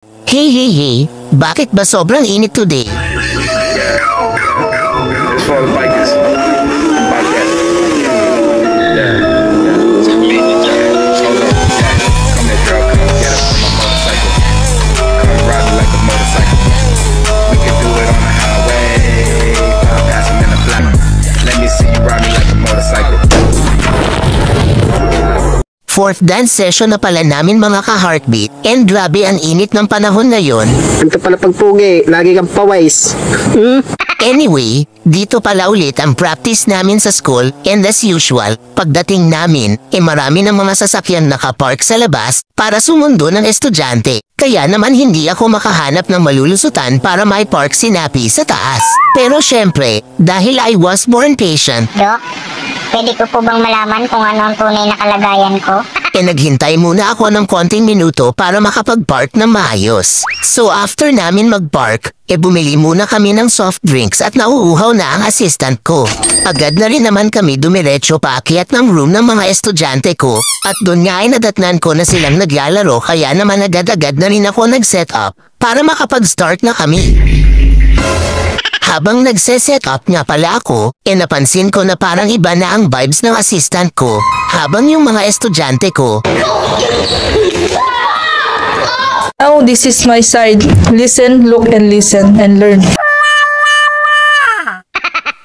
Hey, bakit ba sobrang init today? It's for the bikers. Bikers. Yeah. Hold on. Come here, girl. Come get up on my motorcycle. Come ride me like a motorcycle. We can do it on the highway. Pass him in the black. Let me see you ride me like a motorcycle. Fourth dance session na pala namin mga ka-heartbeat. And grabe ang init ng panahon ngayon. Ito pala pagpugi, lagi kang pawais. Anyway, dito pala ulit ang practice namin sa school and as usual, pagdating namin, marami ng mga sasakyan nakapark sa labas para sumundo ng estudyante. Kaya naman hindi ako makahanap ng malulusutan para may park si Nappy sa taas. Pero syempre, dahil I was born patient, Dok, pwede ko po bang malaman kung ano ang tunay na kalagayan ko? naghintay muna ako ng konting minuto para makapag-park ng maayos. So after namin mag-park, bumili muna kami ng soft drinks at nauuhaw na ang assistant ko. Agad na rin naman kami dumiretso paakyat ng room ng mga estudyante ko. At doon nga ay nadatnan ko na silang naglalaro kaya naman agad-agad na rin ako nag-set up para makapag-start na kami. Habang nagse-set up nga pala ako, napansin ko na parang iba na ang vibes ng assistant ko. Habang yung mga estudyante ko, Now this is my side. Listen, look, and listen, and learn.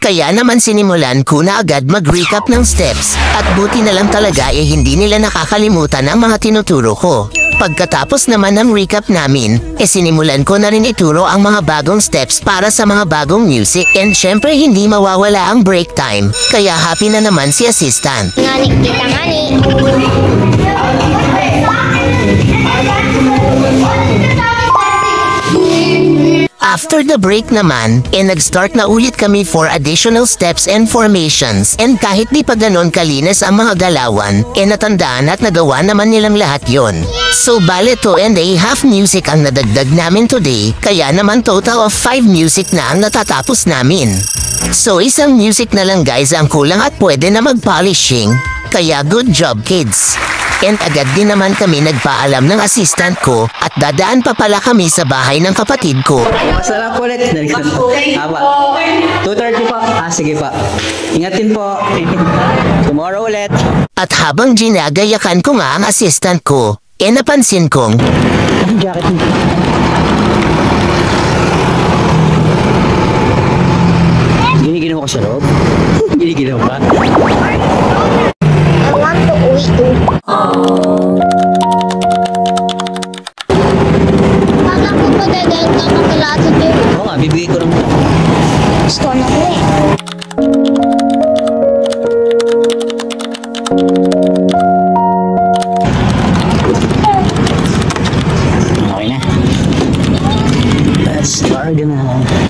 kaya naman sinimulan ko na agad mag-recap ng steps. At buti na lang talaga hindi nila nakakalimutan ang mga tinuturo ko. Pagkatapos naman ng recap namin, sinimulan ko na rin ituro ang mga bagong steps para sa mga bagong music. And syempre hindi mawawala ang break time. Kaya happy na naman si assistant. Ngani, kita ngani. After the break naman, nag-start na ulit kami for additional steps and formations. And kahit di pa ganon kalinis ang mga galawan, natandaan at nagawa naman nilang lahat yon. So bale 2.5 music ang nadagdag namin today, kaya naman total of 5 music na ang natatapos namin. So isang music na lang guys ang kulang at pwede na mag-polishing. Kaya good job kids. And agad din naman kami nagpaalam ng assistant ko at dadaan pa pala kami sa bahay ng kapatid ko. Sarap ulit. Aba. 2:30 po. Sige pa. Ingatin po. Tomorrow ulit. At habang ginagayakan ko nga ang assistant ko, napansin kong, Anong jacket mo? Giniginaw ko sa loob? Giniginaw ka? I want to uwi to. Baka po ba dahil ka makilasa din? Oo nga, bibigay ko naman. Gusto na ko eh. Okay na. Let's start na.